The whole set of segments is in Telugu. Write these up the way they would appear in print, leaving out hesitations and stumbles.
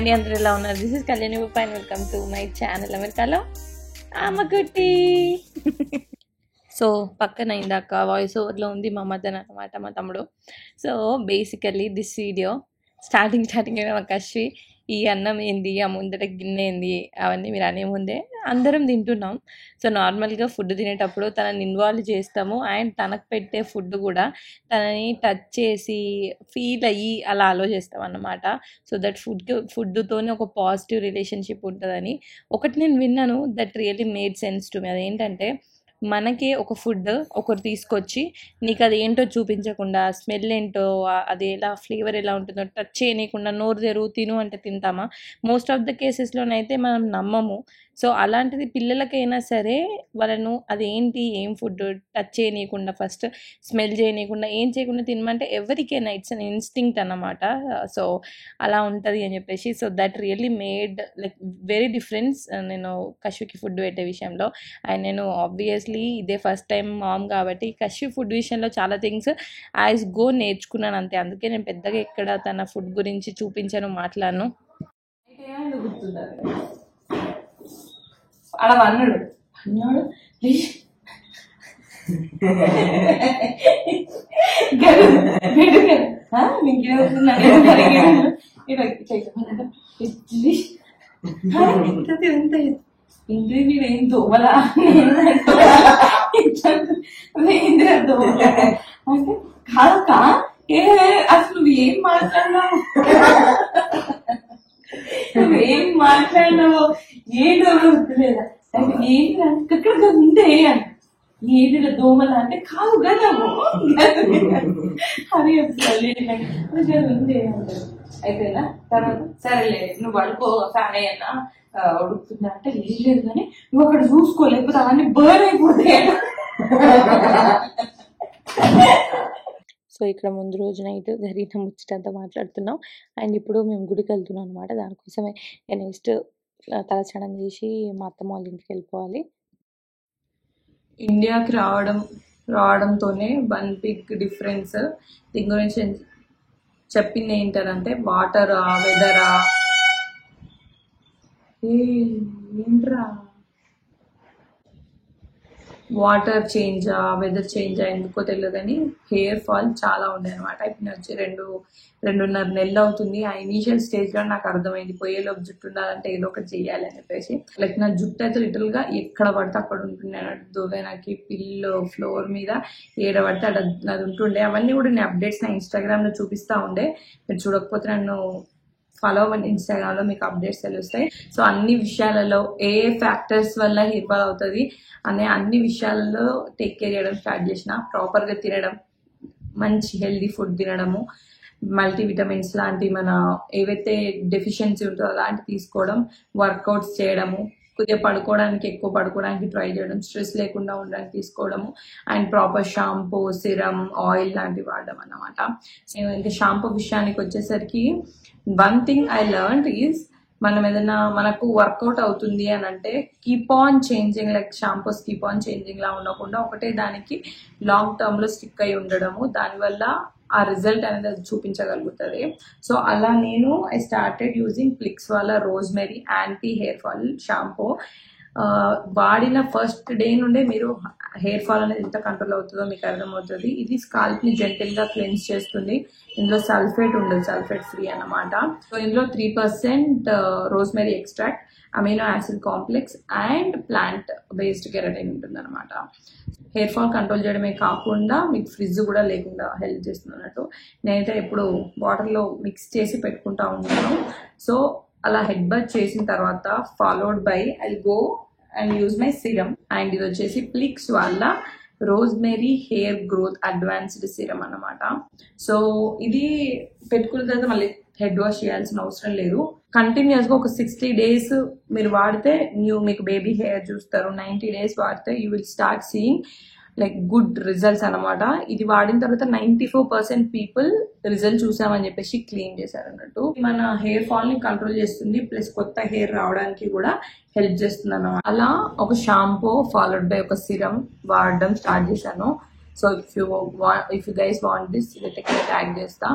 అండి, అందరూ ఎలా ఉన్నారు? This is Kalyani and welcome to my channel అమెరికాలో ఆమకుట్టి. సో పక్కన ఇందాక వాయిస్ ఓవర్లో ఉంది మా మదన్ అనమాట, మా తమ్ముడు. So basically this video starting మా కష్వి ఈ అన్నం ఏంది, ఆ ముందట గిన్నె ఏంది, అవన్నీ మీరు అనే ముందే అందరం తింటున్నాం. సో నార్మల్గా ఫుడ్ తినేటప్పుడు తనని ఇన్వాల్వ్ చేస్తాము అండ్ తనకు పెట్టే ఫుడ్ కూడా తనని టచ్ చేసి ఫీల్ అయ్యి అలా అలో చేస్తాం అన్నమాట. సో దట్ ఫుడ్తోనే ఒక పాజిటివ్ రిలేషన్షిప్ ఉంటుందని ఒకటి నేను విన్నాను. That really made sense to me. అదేంటంటే మనకే ఒక ఫుడ్ ఒకరు తీసుకొచ్చి నీకు అది ఏంటో చూపించకుండా, స్మెల్ ఏంటో, అది ఎలా ఫ్లేవర్ ఎలా ఉంటుందో టచ్ చేయనీయకుండా నోరు తెరువు తిను అంటే తింటామా? మోస్ట్ ఆఫ్ ద కేసెస్లోనైతే మనం నమ్మము. సో అలాంటిది పిల్లలకైనా సరే వాళ్ళను అదేంటి ఏం ఫుడ్ టచ్ చేయనీయకుండా, ఫస్ట్ స్మెల్ చేయనీయకుండా, ఏం చేయకుండా తినమంటే ఎవరికైనా ఇట్స్ అన్ ఇన్స్టింక్ట్ అన్నమాట. సో అలా ఉంటుంది అని చెప్పేసి, so that really made like very difference నేను కష్వికి ఫుడ్ పెట్టే విషయంలో. అండ్ నేను ఆబ్వియస్లీ ఇదే ఫస్ట్ టైం మామ్ కాబట్టి కష్వి ఫుడ్ విషయంలో చాలా థింగ్స్ యాజ్ గో నేర్చుకున్నాను అంతే. అందుకే నేను పెద్దగా ఎక్కడ తన ఫుడ్ గురించి చూపించాను, మాట్లాడను. అలా అన్నాడు ఇంద్రేం దోమలా దోమల అంటే కాక అసలు నువ్వేం మాట్లాడినావు, నువ్వేం మాట్లాడినావో ఏదో వద్దులేదా అంటే ఏంటి అక్కడ ఉంటే ఏదిలో దోమల అంటే కాదు కదా అది ఉందే అంటారు. అయిపోయినా తర్వాత సరేలే నువ్వు పడుకో ఫ్యాన్ అయ్యన్నా ఉడుకుతుందా అంటే లేదు కానీ నువ్వు అక్కడ చూసుకోలేకపోతే అవన్నీ బర్న్ అయిపోతాయి. సో ఇక్కడ ముందు రోజు నైట్ జరిగిన ముచ్చటంతా మాట్లాడుతున్నాం. అండ్ ఇప్పుడు మేము గుడికి వెళ్తున్నాం అనమాట. దానికోసమే నెక్స్ట్ తలస్నానం చేసి మా అత్తమ్మ వాళ్ళ ఇంటికి వెళ్ళిపోవాలి. ఇండియాకి రావడంతోనే వన్ బిగ్ డిఫరెన్స్ దీని గురించి చెప్పింది ఏంటంటే వాటరా, వెదరా, ఏంట్రా వాటర్ చేంజా, వెదర్ చేంజా ఎందుకో తెలియదు కానీ హెయిర్ ఫాల్ చాలా ఉండే అనమాట. ఇప్పుడు నేను వచ్చి 2.5 నెలలు అవుతుంది. ఆ ఇనీషియల్ స్టేజ్లో నాకు అర్థమైంది పోయేలోపు జుట్టు ఉండాలంటే ఏదో ఒకటి చెయ్యాలి అని చెప్పేసి. లైక్ నా జుట్టు అయితే లిటరల్గా ఎక్కడ పడితే అక్కడ ఉంటుండే అన్నట్టు. నాకు పిల్లో ఫ్లోర్ మీద ఏడ పడితే అది ఉంటుండే. అవన్నీ కూడా నేను అప్డేట్స్ నా ఇన్స్టాగ్రామ్లో చూపిస్తూ ఉండే. మీరు చూడకపోతే నన్ను ఫాలో అవ్వండి ఇన్స్టాగ్రామ్లో, మీకు అప్డేట్స్ తెలుస్తాయి. సో అన్ని విషయాలలో ఏ ఫ్యాక్టర్స్ వల్ల హెయిర్ ఫాల్ అవుతుంది అనే అన్ని విషయాలలో టేక్ కేర్ చేయడం స్టార్ట్ చేసిన. ప్రాపర్గా తినడం, మంచి హెల్దీ ఫుడ్ తినడము, మల్టీవిటమిన్స్ లాంటి మన ఏవైతే డెఫిషియన్సీ ఉంటుందో అలాంటి తీసుకోవడం, వర్కౌట్స్ చేయడము, కొద్దిగా ఎక్కువ పడుకోవడానికి ట్రై చేయడం, స్ట్రెస్ లేకుండా ఉండడానికి తీసుకోవడము, and proper shampoo, serum, oil లాంటివి వాడడం అన్నమాట. ఇంకా షాంపూ విషయానికి వచ్చేసరికి one thing I learned is మనం ఏదైనా మనకు వర్కౌట్ అవుతుంది అని అంటే keep on changing, like shampoos keep on changing లా ఉండకుండా ఒకటే దానికి లాంగ్ టర్మ్ లో స్టిక్ అయి ఉండడము, దానివల్ల ఆ రిజల్ట్ అనేది అది చూపించగలుగుతుంది. సో అలా నేను ఐ స్టార్టెడ్ యూజింగ్ ప్లిక్స్ వాళ్ళ rosemary anti hair fall shampoo. వాడిన ఫస్ట్ డే నుండే మీరు హెయిర్ ఫాల్ అనేది ఎంత కంట్రోల్ అవుతుందో మీకు అర్థమవుతుంది. ఇది స్కాల్ప్ ని జెంటిల్ గా క్లెన్స్ చేస్తుంది. ఇందులో సల్ఫేట్ ఉండదు, సల్ఫేట్ ఫ్రీ అన్నమాట. సో ఇందులో 3% rosemary extract, amino acid complex and plant based keratin ఉంటుంది అనమాట. హెయిర్ ఫాల్ కంట్రోల్ చేయడమే కాకుండా మీకు ఫ్రిడ్జ్ కూడా లేకుండా హెల్ప్ చేస్తుంది అన్నట్టు. నేనైతే ఎప్పుడు వాటర్లో మిక్స్ చేసి పెట్టుకుంటా ఉంటాను. సో అలా హెడ్ బాత్ చేసిన తర్వాత followed by I go and use my serum. And ఇది వచ్చేసి ప్లిక్స్ వాళ్ళ rosemary hair growth advanced serum అన్నమాట. సో ఇది పెట్టుకున్న తర్వాత మళ్ళీ హెడ్ వాష్ చేయాల్సిన అవసరం లేదు. కంటిన్యూస్గా ఒక 60 days మీరు వాడితే మీకు బేబీ హెయిర్ చూస్తారు. 90 days వాడితే you will start seeing like good results అనమాట. ఇది వాడిన తర్వాత 94% పీపుల్ రిజల్ట్ చూసామని చెప్పేసి క్లెయిమ్ చేశారు అన్నట్టు. మన హెయిర్ ఫాల్ ని కంట్రోల్ చేస్తుంది, ప్లస్ కొత్త హెయిర్ రావడానికి కూడా హెల్ప్ చేస్తుంది అన్నమాట. అలా ఒక షాంపూ ఫాలోడ్ బై ఒక సిరమ్ వాడడం స్టార్ట్ చేశాను. So if you guys want this technique tag చేస్తా.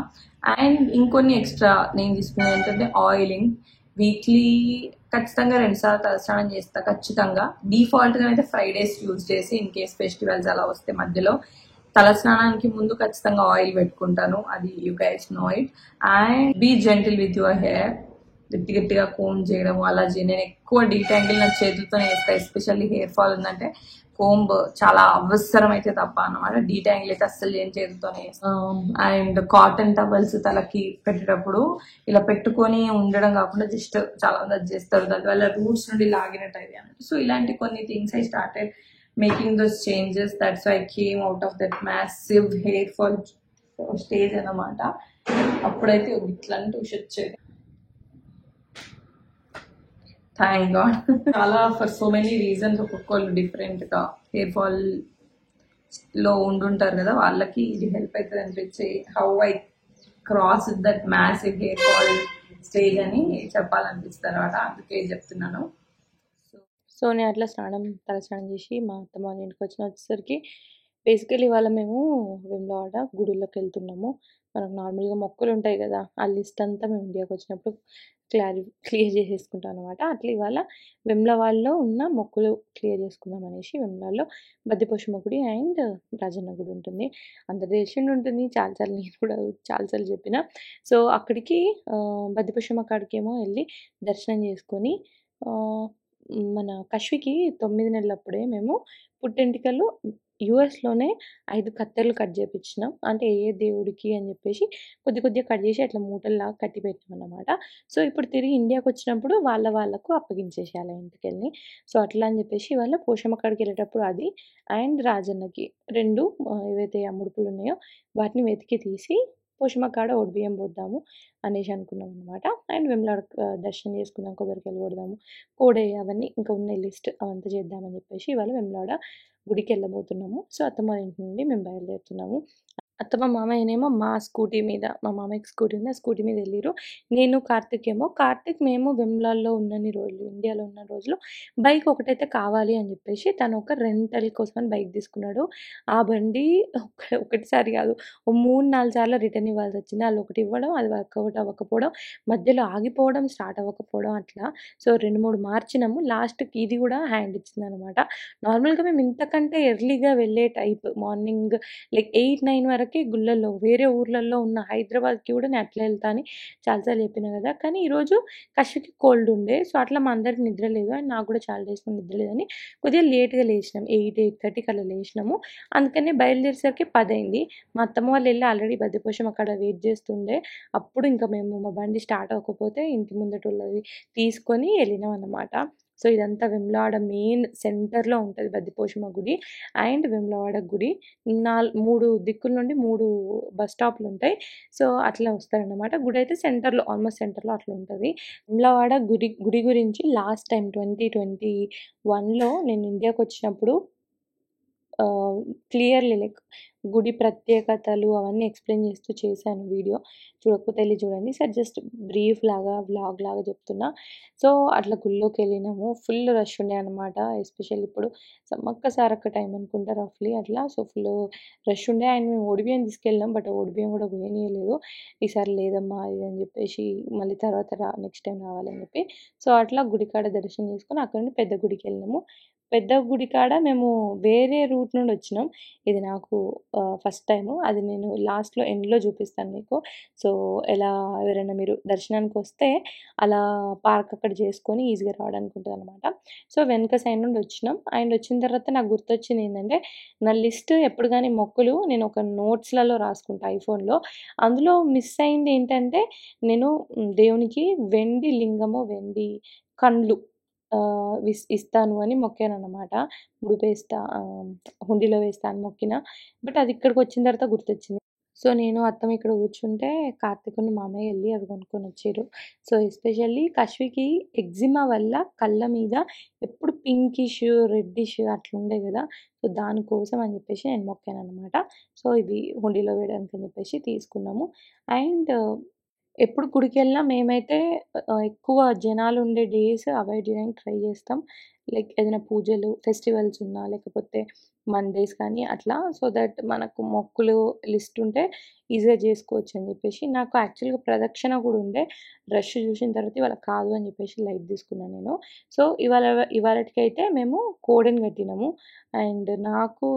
అండ్ ఇంకొన్ని ఎక్స్ట్రా నేను తీసుకునేది ఏంటంటే ఆయిలింగ్. వీక్లీ ఖచ్చితంగా 2 సార్లు తలస్నానం చేస్తా ఖచ్చితంగా. డిఫాల్ట్గా అయితే ఫ్రైడేస్ యూజ్ చేసి ఇన్ కేస్ ఫెస్టివల్స్ అలా వస్తే మధ్యలో తలస్నానానికి ముందు ఖచ్చితంగా ఆయిల్ పెట్టుకుంటాను. అది you guys know it. And be gentle with your hair. గట్టి గట్టిగా కోమ్ చేయడం అలా నేను ఎక్కువ డీటాంగిల్ నా చేతులతోనే వేస్తాను. ఎస్పెషల్లీ హెయిర్ ఫాల్ ఉందంటే కోంబ్ చాలా అవసరం అయితే తప్ప అన్నమాట. డీటాంగిల్ అయితే అస్సలు ఏం చేతులతోనే వేస్తాం. అండ్ కాటన్ టవల్స్ తలకి పెట్టేటప్పుడు ఇలా పెట్టుకొని ఉండడం కాకుండా జస్ట్ చాలా మంది అది చేస్తారు, దానివల్ల రూట్స్ నుండి లాగినట్టు అయితే అన్నట్టు. సో ఇలాంటి కొన్ని things I started making those changes. That's I came out of that massive hair fall stage అన్నమాట. అప్పుడైతే ఇట్లాంటి వచ్చేది. Thank God. చాలా ఫర్ సో మెనీ రీజన్స్ ఒక్కొక్కళ్ళు డిఫరెంట్గా హెయిర్ ఫాల్ లో ఉండుంటారు కదా, వాళ్ళకి ఇది హెల్ప్ అవుతుంది అనిపించి how I cross that massive hair fall stage అని చెప్పాలనిపిస్తుంది అనమాట. అందుకే చెప్తున్నాను. సో నేను అట్లా తలస్నానం చేసి మా అత్తమ్మ వాళ్ళ ఇంటికి వచ్చేసరికి బేసికలీ ఇవాళ మేము వేములవాడ గుడిలోకి వెళ్తున్నాము. మనకు నార్మల్గా మొక్కలు ఉంటాయి కదా, ఆ లిస్ట్ అంతా మేము ఇండియాకి వచ్చినప్పుడు క్లియర్ చేసేసుకుంటాం అనమాట. అట్లా ఇవాళ వెమ్లవాడలో ఉన్న మొక్కులు క్లియర్ చేసుకుందాం అనేసి వెమ్లవాడలో బద్దిపోషమ్మ గుడి అండ్ రాజన్న గుడి ఉంటుంది. అందరు తెలిసిండి ఉంటుంది, చాలాసార్లు నేను కూడా చాలాసార్లు చెప్పిన. సో అక్కడికి బద్దిపోషమ్మ కాడికేమో వెళ్ళి దర్శనం చేసుకొని మన కశ్వికి 9 నెలలప్పుడే మేము పుట్టెంటికలు యూఎస్‌లోనే 5 కత్తెరలు కట్ చేపించినాం. అంటే ఏ దేవుడికి అని చెప్పేసి కొద్దిగా కట్ చేసి అట్లా మూటల్లాగా కట్టి పెట్టినామన్నమాట. సో ఇప్పుడు తిరిగి ఇండియాకొచ్చినప్పుడు వాళ్ళకు అప్పగించేసేయాలి ఇంటికెళ్ళి. సో అట్లా అని చెప్పేసి ఇవాళ పోషమ్మ కాడికి వెళ్ళేటప్పుడు అది అండ్ రాజన్నకి 2 ఏవైతే ఆ ముడుపులున్నాయో వాటిని వెతికి తీసి పోషమ్మ కాడ ఒడిబియ్యం పోద్దాము అనేసి అనుకున్నామన్నమాట. అండ్ వేములవాడ దర్శనం చేసుకుందాం, కొబ్బరికాయలు కొడదాము, కోడయ్య అవన్నీ ఇంకా ఉన్నాయి లిస్ట్, అవంతా చేద్దామని చెప్పేసి ఇవాళ వేములవాడ గుడికెళ్ళబోతున్నాము. సో అత్తమ్మ వాళ్ళ ఇంటి నుండి మేము బయలుదేరుతున్నాము. అత్తమ్మ మామయ్యనేమో మా స్కూటీ మీద, మా మామయ్యకి స్కూటీ ఉంది, ఆ స్కూటీ మీద వెళ్ళిర్రు. నేను కార్తీక్ మేము వెములాల్లో ఉన్నన్ని రోజులు, ఇండియాలో ఉన్న రోజులు బైక్ ఒకటైతే కావాలి అని చెప్పేసి తను ఒక రెంటల్ కోసమని బైక్ తీసుకున్నాడు. ఆ బండి ఒకటిసారి కాదు, ఓ 3, 4 సార్లు రిటర్న్ ఇవ్వాల్సి వచ్చింది. వాళ్ళు ఒకటి ఇవ్వడం, అది వర్కౌట్ అవ్వకపోవడం, మధ్యలో ఆగిపోవడం, స్టార్ట్ అవ్వకపోవడం అట్లా. సో 2, 3 మార్చినాము. లాస్ట్‌కి ఇది కూడా హ్యాండ్ ఇచ్చిందనమాట. నార్మల్‌గా మేము ఇంతకంటే ఎర్లీగా వెళ్ళే టైప్, మార్నింగ్ లైక్ 8, 9 వరకే గుళ్ళల్లో వేరే ఊర్లలో ఉన్న హైదరాబాద్‌కి కూడా నేను అట్లా వెళ్తా అని చాలా సార్లు చెప్పినా కదా. కానీ ఈరోజు కశ్వికి కోల్డ్ ఉండే. సో అట్లా మా అందరికి నిద్ర లేదు అండ్ నాకు కూడా చాలా డేస్ నుండి నిద్ర లేదని కొద్దిగా లేట్‌గా లేచినాం. 8, 8:30కి అలా లేచినాము. అందుకనే బయలుదేరేసరికి 10 అయింది. మా అత్తమ్మ వాళ్ళు వెళ్ళి ఆల్రెడీ బద్దిపోషం అక్కడ వెయిట్ చేస్తుండే. అప్పుడు ఇంకా మేము మా బండి స్టార్ట్ అవ్వకపోతే ఇంటి ముందటోళ్ళది తీసుకొని వెళ్ళినాం అన్నమాట. సో ఇదంతా వేములవాడ మెయిన్ సెంటర్‌లో ఉంటది బద్దిపోషమ్మ గుడి అండ్ వేములవాడ గుడి. 3 దిక్కుల నుండి 3 బస్ స్టాప్‌లుంటాయి. సో అట్లా వస్తారనమాట. గుడైతే సెంటర్‌లో, ఆల్మోస్ట్ సెంటర్‌లో అట్లా ఉంటది. వేములవాడ గుడి గురించి లాస్ట్ టైమ్ 2021లో నేను ఇండియాకొచ్చినప్పుడు క్లియర్‌లీ లైక్ గుడి ప్రత్యేకతలు అవన్నీ ఎక్స్‌ప్లెయిన్ చేస్తూ చేశాను వీడియో. చూడకపోతే ఎళ్లి చూడండి. జస్ట్ బ్రీఫ్ లాగా, వ్లాగ్ లాగా చెప్తున్నా. సో అట్లా గుడిలోకెళ్ళినాము. ఫుల్ రష్ ఉండే అనమాట. ఎస్పెషల్లీ ఇప్పుడు సమ్మక్క సారక్క టైం అనుకుంటా రఫ్‌లీ అట్లా. సో ఫుల్ రష్ ఉండే అండ్ మేము ఒడిబియ్యం తీసుకెళ్ళినాం. బట్ ఒడిబియ్యం కూడా పోయనీయలేదు. ఈసారి లేదమ్మా ఇది అని చెప్పేసి మళ్ళీ తర్వాత నెక్స్ట్ టైం రావాలని చెప్పి. సో అట్లా గుడికాడ దర్శనం చేసుకొని అక్కడి నుండి పెద్ద గుడికెళ్ళినాము. పెద్ద గుడి కాడ మేము వేరే రూట్ నుండి వచ్చినాం. ఇది నాకు ఫస్ట్ టైము. అది నేను లాస్ట్‌లో ఎండ్‌లో చూపిస్తాను మీకు. సో ఎలా ఎవరైనా మీరు దర్శనానికొస్తే అలా పార్క్ అక్కడ చేసుకొని ఈజీగా రావడానికి ఉంటదనమాట. సో వెనక సైడ్ నుండి వచ్చినాం. అండ్ వచ్చిన తర్వాత నాకు గుర్తొచ్చింది ఏంటంటే, నా లిస్ట్ ఎప్పుడు గాని మొక్కులు నేను ఒక నోట్స్‌లలో రాసుకుంటా ఐఫోన్‌లో. అందులో మిస్ అయింది ఏంటంటే, నేను దేవునికి వెండి లింగము, వెండి కండ్లు ఇస్తాను అని మొక్కాననమాట. ముడుపేస్తా, హుండీలో వేస్తా అని మొక్కిన. బట్ అది ఇక్కడికొచ్చిన తర్వాత గుర్తొచ్చింది. సో నేను అత్తమ్మ ఇక్కడ కూర్చుంటే కార్తీక్ మామయ్య ఎళ్లి అవి కొనుక్కొనొచ్చిర్రు. సో ఎస్పెషల్లీ కశ్వికి ఎగ్జిమా వల్ల కళ్ళ మీద ఎప్పుడు పింకిష్, రెడ్డిష్ అట్లుండే గదా. సో దానికోసం అని చెప్పేసి నేను మొక్కాననమాట. సో ఇవి హుండీలో వేయడానికని చెప్పేసి తీసుకున్నాము. అండ్ ఎప్పుడు గుడికెళ్ళినా మేమైతే ఎక్కువ జనాలుండే డేస్ అవాయిడ్ జేయడానికి ట్రై జేస్తాం. లైక్ ఏదైనా పూజలు, ఫెస్టివల్స్ ఉన్నా లేకపోతే మండేస్ కానీ అట్లా. సో దట్ మనకు మొక్కులు లిస్ట్ ఉంటే ఈజీగా జేసుకోవచ్చని జెప్పేసి. నాకు యాక్చువల్‌గా ప్రదక్షిణ గూడా ఉండే. రష్ జూసిన తర్వాత ఇవాళ కాదు అని జెప్పేసి లైట్ తీసుకున్నా నేను. సో ఇవాళటికైతే మేము కోడెని కట్టినాము. అండ్ నాకు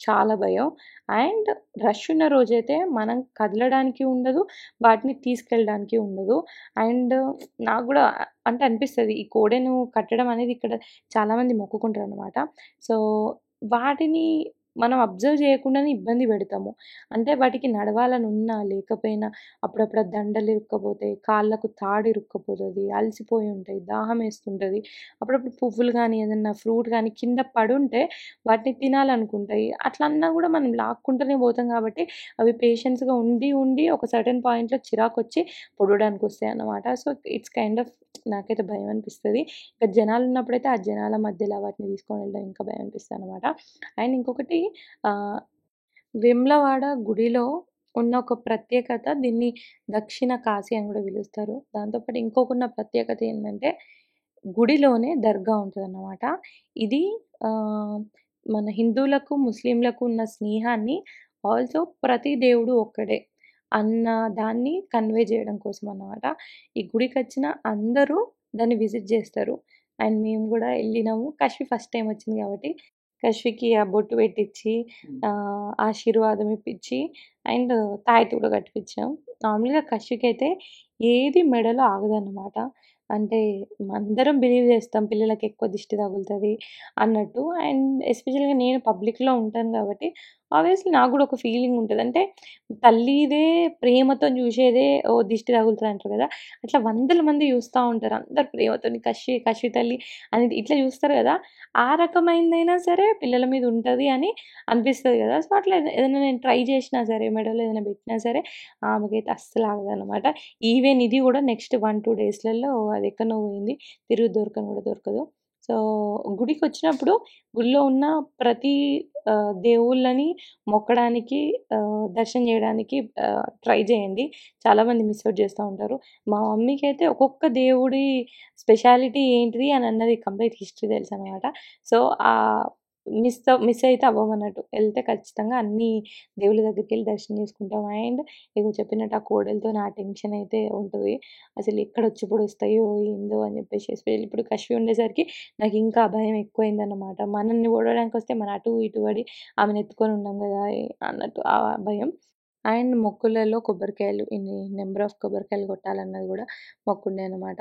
చాలా భయం. అండ్ రష్ ఉన్న రోజైతే మనం కదలడానికి ఉండదు. వాటిని తీసుకెళ్ళడానికి ఉండదు. అండ్ నాకు గూడా అంటే అనిపిస్తది. ఈ కోడెను కట్టడం అనేది ఇక్కడ చాలామంది మొక్కుకుంటారనమాట. సో, వాటిని మనం అబ్జర్వ్ చేయకుండానే ఇబ్బంది పెడతాము. అంటే వాటికి నడవాలనున్నా, లేకపోయినా అప్పుడప్పుడు ఆ దండలు ఇరుక్కపోతాయి, కాళ్ళకు తాడు ఇరుక్కపోతది, అలసిపోయి ఉంటాయి, దాహమేస్తుంటది. అప్పుడప్పుడు పువ్వులు గానీ, ఏదన్నా ఫ్రూట్ గానీ కింద పడుంటే వాటిని తినాలనుకుంటాయి. అట్లా అన్నా గూడా మనం లాక్కుంటూనే పోతాం కాబట్టి అవి పేషెన్స్‌గా ఉండి, ఉండి ఒక సర్టెన్ పాయింట్‌లో చిరాకొచ్చి పొడవడానికొస్తాయన్నమాట. సో, ఇట్స్ కైండ్ ఆఫ్ నాకైతే భయమనిపిస్తది. ఇక జనాలున్నప్పుడైతే ఆ జనాల మధ్యలో వాటిని తీసుకొని వెళ్ళడం ఇంకా భయమనిపిస్తదనమాట. అండ్ ఇంకొకటి ఆహ్, వేములవాడ గుడిలో ఉన్న ఒక ప్రత్యేకత దీన్ని దక్షిణ కాశీ అని గూడా పిలుస్తారు. దాంతో పాటు ఇంకొకున్న ప్రత్యేకత ఏందంటే గుడిలోనే దర్గా ఉంటదన్నమాట. ఇది ఆహ్, మన హిందువులకు, ముస్లింలకు ఉన్న స్నేహాన్ని ఆల్సో ప్రతి దేవుడు ఒక్కడే అన్న దాన్ని కన్వే జేయడం కోసం అన్నమాట. ఈ గుడికొచ్చిన అందరూ దాన్ని విజిట్ జేస్తారు. అండ్ మేము గూడా ఎళ్ళినాము. కషి ఫస్ట్ టైమ్ వచ్చింది గాబట్టి, కషికి ఆ బొట్టు పెట్టిచ్చి, ఆశీర్వాదం ఇప్పిచ్చి అండ్ తాయెత్తు గూడా కట్టిపిచ్చాం. నార్మల్‌గా కషికైతే ఏది మెడలో ఆగదన్నమాట. అంటే అందరం బిలీవ్ జేస్తాం పిల్లలకెక్కువ దిష్టి తగులుతది అన్నట్టు. అండ్ ఎస్పెషల్‌గా నేను పబ్లిక్‌లో ఉంటాను గాబట్టి, ఆబ్వియస్లీ నాకు గూడా ఒక ఫీలింగ్ ఉంటది. అంటే తల్లిదే ప్రేమతోని జూశేదే ఓహ్! దిష్టి తగులుతదంటారు గదా! అట్లా వందల మంది జూస్తా ఉంటారు. అందరూ ప్రేమతోని కషి తల్లి అనేది ఇట్లా జూస్తారు గదా! ఆ రకమైనదైనా సరే పిల్లల మీద ఉంటది అని అనిపిస్తది గదా! సో, అట్లా ఏదైనా నేను ట్రై జేషినా సరే, మెడలో ఏదైనా బెట్టినా సరే ఆమెకైతే అస్సలు ఆగదనమాట. ఈవెన్ ఇది గూడా నెక్స్ట్ 1, 2 డేస్‌లలో అదెక్కడనో పోయింది. తిరిగి దొరకను గూడా దొరకదు. సో, గుడికొచ్చినప్పుడు గుడిలో ఉన్న ప్రతి దేవుళ్ళని మొక్కడానికి దర్శనం జేయడానికి ట్రై జేయండి. చాలామంది మిస్ అవుట్ జేస్తా ఉంటారు. మా మమ్మీకైతే ఒక్కొక్క దేవుడి స్పెషాలిటీ ఏంటిది అని అన్నది కంప్లీట్ హిస్టరీ తెలుసనమాట. సో, మిస్ అయితే అవ్వమన్నట్టు. ఎళ్తే ఖచ్చితంగా అన్ని దేవుళ్ళ దగ్గరికెళ్ళి దర్శనం చేసుకుంటాం. అండ్ ఇగో చెప్పినట్టు ఆ కోడలతోని ఆ టెన్షన్ అయితే ఉంటది. అసలు ఎక్కడొచ్చి పొడుస్తాయో ఏందో అని జెప్పేసి ఎస్పెషల్లీ ఇప్పుడు కషి ఉండేసరికి నాకింకా భయం ఎక్కువైందన్నమాట. మనల్ని పొడవడానికొస్తే మనం అటు ఇటు పడి ఆమెను ఎత్తుకొని ఉన్నాం గదా! అన్నట్టు ఆ భయం. అండ్ మొక్కులలో కొబ్బరికాయలు ఇన్ని నంబర్ ఆఫ్ కొబ్బరికాయలు కొట్టాలన్నది గూడా మొక్కుండే అనమాట.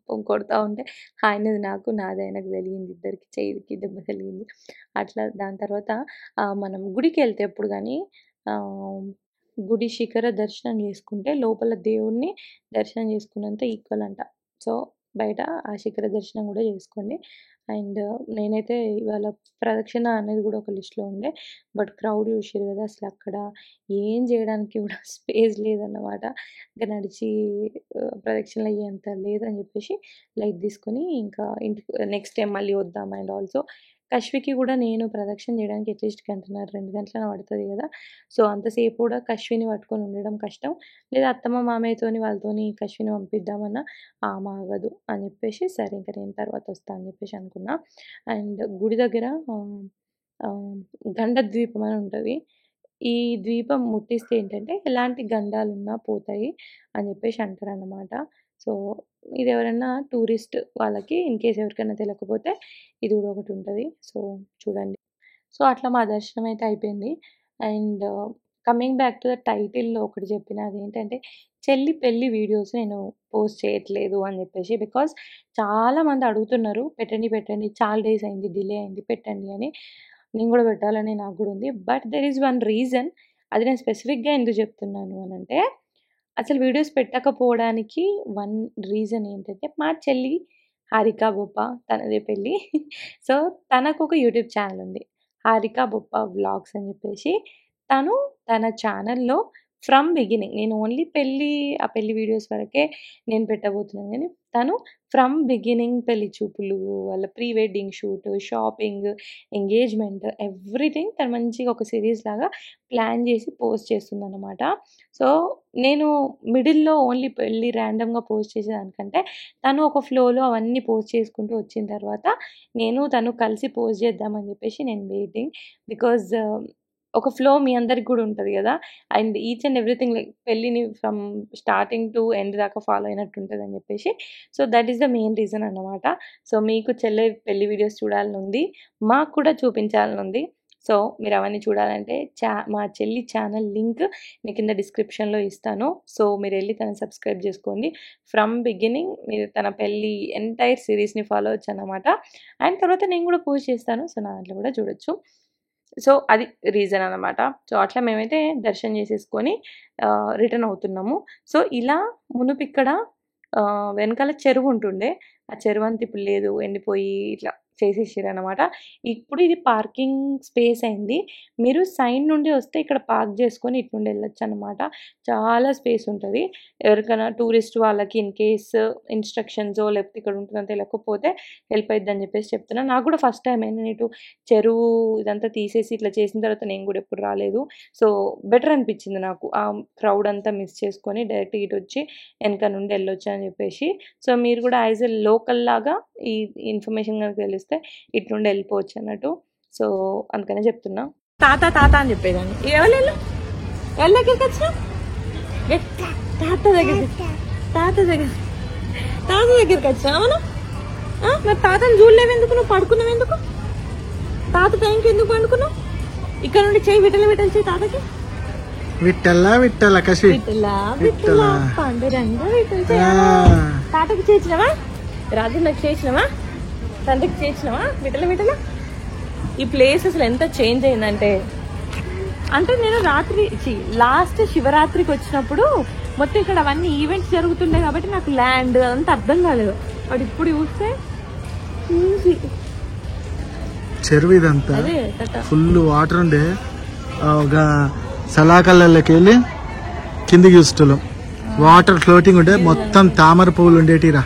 పాపం కొడతా ఉంటే ఆయనది నాకు, నాది ఆయనకు తగిలింది. ఇద్దరికి చెయ్యికి దెబ్బ తగిలింది. అట్లా దాని తర్వాత మనం గుడికెళ్తే ఎప్పుడు గాని ఆహ్, గుడి శిఖర దర్శనం జేసుకుంటే లోపల దేవుడిని దర్శనం జేసుకున్నంత ఈక్వల్ అంట. సో, బయట ఆ శిఖర దర్శనం గూడా జేసుకోండి. అండ్ నేనైతే ఇవాళ ప్రదక్షిణ అనేది గూడా ఒక లిస్ట్‌లో ఉండే. బట్ క్రౌడ్ చూషిర్రు గదా! అసలక్కడ ఏం జేయడానికి గూడా స్పేస్ లేదన్నమాట. ఇంక నడిచి ప్రదక్షిణలయ్యేంత లేదని జెప్పేసి లైట్ తీసుకొని ఇంకా ఇంటికి నెక్స్ట్ టైమ్ మళ్ళీ వద్దాం అండ్ ఆల్సో కశ్వికి గూడా నేను ప్రదక్షిణ జేయడానికి అట్‌లీస్ట్ గంటన్నర, 2 గంటలైనా పడతది గదా! సో, అంతసేపు గూడా కశ్విని పట్టుకొని ఉండడం కష్టం. లేదా అత్తమ్మ, మామయ్యతోని వాళ్ళతోని కశ్విని పంపిద్దామన్నా ఆమె ఆగదు అని జెప్పేసి సరే ఇంక నేను తర్వాత వస్తా అని జెప్పేసి అనుకున్నా. అండ్ గుడి దగ్గర ఆహ్, ఆహ్, గండ ద్వీపం అని ఉంటది. ఈ ద్వీపం ముట్టిస్తే ఏంటంటే, ఎలాంటి గండాలున్నా పోతాయి అని జెప్పేసి అంటారనమాట. సో, ఇదెవరన్నా టూరిస్ట్ వాళ్ళకి ఇన్‌కేస్ ఎవరికైనా తెలవకపోతే ఇది గూడా ఒకటుంటది. సో, చూడండి. సో, అట్లా మా దర్శనమైతే అయిపోయింది. And coming back to the టైటిల్‌లో ఒకటి చెప్పిన అదేంటంటే, చెల్లి పెళ్లి వీడియోస్ నేను పోస్ట్ చేయట్లేదు అని జెప్పేసి. బికాజ్ చాలామంది అడుగుతున్నారు. పెట్టండి, పెట్టండి. చాలా డేస్ అయింది. డిలే అయింది. పెట్టండి అని. నేను గూడా పెట్టాలని నాకు గూడా ఉంది. But there is one reason. అది నేను స్పెసిఫిక్‌గా ఎందుకు చెప్తున్నాను అనంటే, అసలు వీడియోస్ పెట్టకపోవడానికి వన్ రీజన్ ఏంటంటే, మా చెల్లి హారిక బొప్ప తనదే పెళ్లి. సో, తనకొక యూట్యూబ్ ఛానెల్ ఉంది. 'హారిక బొప్ప వ్లాగ్స్' అని జెప్పేసి. తను తన ఛానెల్‌లో ఫ్రమ్ బిగినింగ్ నేను ఓన్లీ ఆ పెళ్లి వీడియోస్ వరకే నేను పెట్టబోతున్నాను కానీ తను ఫ్రమ్ బిగినింగ్ పెళ్లి చూపులు, వాళ్ళ pre wedding shoot, shopping, engagement, everything తను మంచిగా ఒక సిరీస్ లాగా ప్లాన్ చేసి పోస్ట్ చేస్తుందన్నమాట. సో నేను మిడిల్లో ఓన్లీ పెళ్ళి ర్యాండమ్గా పోస్ట్ చేసేదానికంటే తను ఒక ఫ్లోలో అవన్నీ పోస్ట్ చేసుకుంటూ వచ్చిన తర్వాత తను కలిసి పోస్ట్ చేద్దామని చెప్పేసి నేను వెయిటింగ్. బికాజ్ ఒక ఫ్లో మీ అందరికి కూడా ఉంటుంది కదా, and each and everything like పెళ్ళిని ఫ్రమ్ స్టార్టింగ్ టు ఎండ్ దాకా ఫాలో అయినట్టు ఉంటుంది అని చెప్పేసి. So that is the main reason అన్నమాట. సో మీకు చెల్లె పెళ్లి వీడియోస్ చూడాలని ఉంది, మాకు కూడా చూపించాలని ఉంది. సో మీరు అవన్నీ చూడాలంటే మా చెల్లి ఛానల్ లింక్ నేను కింద డిస్క్రిప్షన్లో ఇస్తాను. సో మీరు వెళ్ళి తను సబ్స్క్రైబ్ చేసుకోండి. ఫ్రమ్ బిగినింగ్ మీరు తన పెళ్ళి ఎంటైర్ సిరీస్ని ఫాలో అవచ్చు అన్నమాట. అండ్ తర్వాత నేను కూడా పోస్ట్ చేస్తాను, సో నా దాంట్లో కూడా చూడొచ్చు. సో అది రీజన్ అన్నమాట. సో అట్లా మేమైతే దర్శనం చేసేసుకొని రిటర్న్ అవుతున్నాము. సో ఇలా మునుపిక్కడ వెనకాల చెరువు ఉంటుండే, ఆ చెరువు అంతా ఇప్పుడు లేదు, ఎండిపోయి ఇట్లా చేసేసారనమాట. ఇప్పుడు ఇది పార్కింగ్ స్పేస్ అయింది. మీరు సైడ్ నుండి వస్తే ఇక్కడ పార్క్ చేసుకొని ఇటు నుండి వెళ్ళొచ్చు అనమాట. చాలా స్పేస్ ఉంటుంది. ఎవరికైనా టూరిస్ట్ వాళ్ళకి ఇన్ కేస్ ఇన్స్ట్రక్షన్స్ లేకపోతే ఇక్కడ ఉంటుందని తెలియకపోతే హెల్ప్ అవుతుంది అని చెప్పేసి చెప్తున్నా. నాకు కూడా ఫస్ట్ టైం నేను ఇటు చెరువు ఇదంతా తీసేసి ఇట్లా చేసిన తర్వాత నేను కూడా ఎప్పుడు రాలేదు. సో బెటర్ అనిపించింది నాకు, ఆ క్రౌడ్ అంతా మిస్ చేసుకొని డైరెక్ట్ ఇటు వచ్చి వెనక నుండి వెళ్ళొచ్చు అని చెప్పేసి. సో మీరు కూడా యాజ్ ఎ లోకల్ లాగా ఈ ఇన్ఫర్మేషన్ కనుక తెలిస్తే ఇటు నుండి వెళ్ళిపోవచ్చు అన్నట్టు. సో అందుకనే చెప్తున్నా. తాత తాత అని చెప్పేదాన్ని. ఎవరు దగ్గరికి వచ్చినా తాత దగ్గరికి వచ్చినా మనం. మరి తాతను చూడలేవు ఎందుకు, నువ్వు పడుకున్నావు ఎందుకు, తాత టైంకి ఎందుకు పండుకున్నావు? ఇక్కడ నుండి చేయి విట్టల చేయి తాతకి. పండురంగా తాతకి చేసినవా, రాజు నాకు చేసినవా, తండ్రికి చేసినవా విట్టల. ఈ ప్లేస్ అసలు ఎంత చేంజ్ అయిందంటే, అంటే నేను లాస్ట్ శివరాత్రికి వచ్చినప్పుడు మొత్తం ఇక్కడ అవన్నీ ఈవెంట్స్ జరుగుతుండే కాబట్టి నాకు ల్యాండ్ అదంతా అర్థం కాలేదు. బట్ ఇప్పుడు చూస్తే చెరువు ఇదంతా ఫుల్ వాటర్ ఉండే, ఒక సలాకళ్ళకి వెళ్ళి కిందికి చూస్తున్నాం. వాటర్ ఫ్లోటింగ్ ఉండే, మొత్తం తామర పువ్వులు ఉండేటిరా,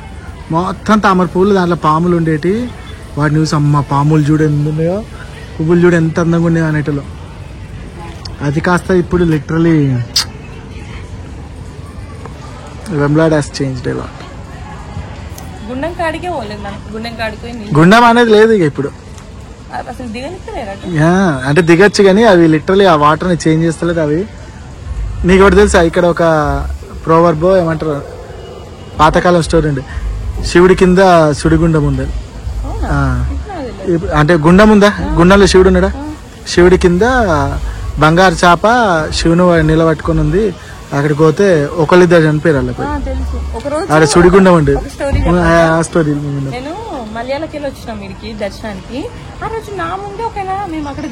మొత్తం తామర పువ్వులు, దాంట్లో పాములు ఉండేటి. వాటిని చూసి అమ్మ పాములు చూడు ఎంత ఉన్నాయో, పువ్వులు చూడు ఎంత అందంగా ఉన్నాయో అనేటిలో. అది కాస్త ఇప్పుడు లిటరలీ వెమ్లాడ్ హాస్ చేంజ్డ్ ఎ లాట్. గుండం అనేది లేదు ఇక ఇప్పుడు, అంటే దిగచ్చు కానీ అవి లిటరలీ ఆ వాటర్ ని చేంజ్ చేస్తలేదు. అవి నీకు ఒకటి తెలుసా, ఇక్కడ ఒక ప్రోవర్బో ఏమంటారు పాతకాలం స్టోరీ అండి, శివుడి కింద సుడిగుండం ఉంది. అంటే గుండం ఉందా, గుండంలో శివుడు ఉన్నాడా, శివుడి కింద బంగారు చేప శివుని నిలబట్టుకుని ఉంది. అక్కడికి పోతే ఒకళ్ళిద్దరు చనిపోయారు వాళ్ళకి, అక్కడ సుడిగుండం ఉండే ఆ స్టోరీ. మలయాళకి వెళ్ళి వచ్చినాం వీడికి దర్శనానికి. ఆ రోజు నా ముందే ఒకైనా, మేము అక్కడ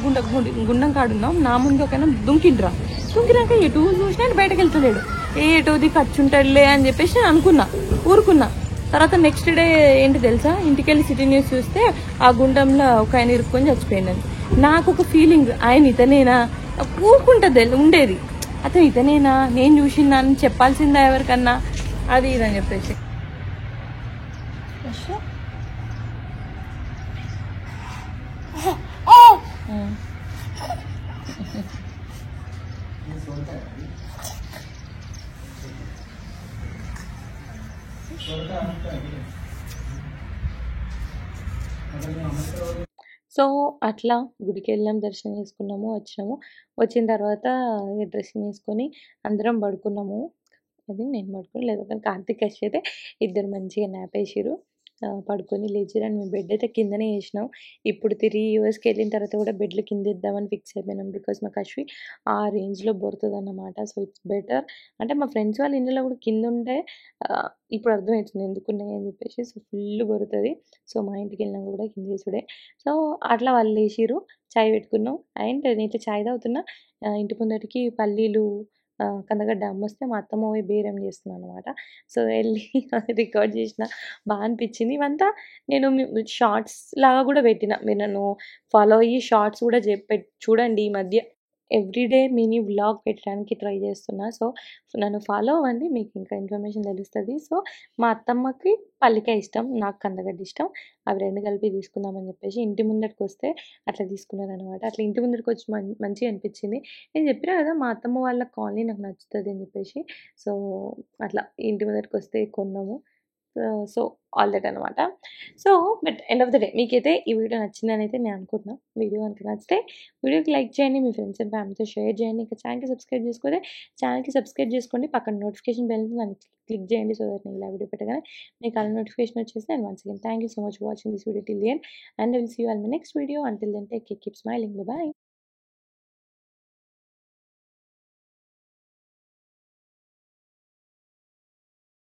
గుండం కాడున్నాం, నా ముందే ఒకైనా దుంకినాక ఎటు చూసినా బయటకు వెళ్తలేడు. ఎటుది ఖర్చుంటాడులే అని చెప్పేసి నేను అనుకున్నా, ఊరుకున్నా. తర్వాత నెక్స్ట్ డే ఏంటి తెలుసా, ఇంటికి వెళ్ళి సిటీ న్యూస్ చూస్తే ఆ గుండంలో ఒక ఆయన ఇరుక్కొని చచ్చిపోయిందని. నాకు ఒక ఫీలింగ్, ఆయన ఇతనేనా ఊరుకుంటుంది ఉండేది, అతను ఇతనేనా, నేను చూసినా అని చెప్పాల్సిందా ఎవరికన్నా, అది ఇదని చెప్పేసి. సో అట్లా గుడికి వెళ్ళాం, దర్శనం చేసుకున్నాము, వచ్చిన తర్వాత డ్రెస్సింగ్ వేసుకొని అందరం పడుకున్నాము. అది నేను పడుకుని, లేదా కార్తీక్ అయితే ఇద్దరు మంచిగా నాప్ వేసిరు, పడుకొని లేచిరు. అండ్ మేము బెడ్ అయితే కిందనే వేసినాం. ఇప్పుడు తిరిగి యూఎస్కి వెళ్ళిన తర్వాత కూడా బెడ్లు కింద ఇద్దామని ఫిక్స్ అయిపోయినాం. బికాస్ మాకు అశ్వి ఆ రేంజ్లో బొరుతుంది అన్నమాట. So it's better. అంటే మా ఫ్రెండ్స్ వాళ్ళ ఇంట్లో కూడా కింద ఉంటే ఇప్పుడు అర్థమవుతుంది ఎందుకున్నాయి అని చెప్పేసి. So full బొరుతుంది. సో మా ఇంటికి వెళ్ళినాక కూడా కింద వేసుడే. సో అట్లా వాళ్ళు లేచిరు, చాయ్ పెట్టుకున్నాం. అండ్ నేను ఇట్లా చాయ్ తాగుతున్నా, ఇంటి ముందటికి పల్లీలు కందగడ్డ అమ్మొస్తే మా అత్తమ్మ పోయి బేరం చేస్తున్నాను అనమాట. సో వెళ్ళి రికార్డ్ చేసిన, బాగా అనిపించింది. ఇవంతా నేను షార్ట్స్ లాగా కూడా పెట్టిన, మీరు నన్ను ఫాలో అయ్యి షార్ట్స్ కూడా చూడండి. ఈ మధ్య ఎవ్రీడే మినీ వ్లాగ్ పెట్టడానికి ట్రై చేస్తున్నా. సో నన్ను ఫాలో అవ్వండి, మీకు ఇంకా ఇన్ఫర్మేషన్ తెలుస్తుంది. సో మా అత్తమ్మకి పల్లికాయ ఇష్టం, నాకు కందగడ్డ ఇష్టం. అవి 2 కలిపి తీసుకుందామని చెప్పేసి ఇంటి ముందటికి వస్తే అట్లా తీసుకున్నారనమాట. అట్లా ఇంటి ముందరికి వచ్చి మంచిగా అనిపించింది. నేను చెప్పినా కదా మా అత్తమ్మ వాళ్ళ కాలనీ నాకు నచ్చుతుంది అని చెప్పేసి. సో అట్లా ఇంటి ముందరికి వస్తే కొన్నాము. సో ఆల్ దట్ అనమాట. So but end of the day మీకైతే ఈ వీడియో నచ్చిందని అయితే నేను అనుకుంటున్నా. వీడియో కనుక నచ్చితే వీడియోకి లైక్ చేయండి, మీ ఫ్రెండ్స్ అండ్ ఫ్యామిలీతో షేర్ చేయండి. ఇంకా ఛానల్కి సబ్స్క్రైబ్ చేసుకోండి, ఛానల్కి సబ్స్క్రైబ్ చేసుకోండి. పక్కన నోటిఫికేషన్ బెల్ నన్ను క్లిక్ చేయండి. సో దట్ నేను ఇలా వీడియో పెట్టగానే మీకు అలా నోటిఫికేషన్ వచ్చేసి. And once again thank you so much for watching this video till the end, and I will see you all my next video. Until then take care, keep smiling, by.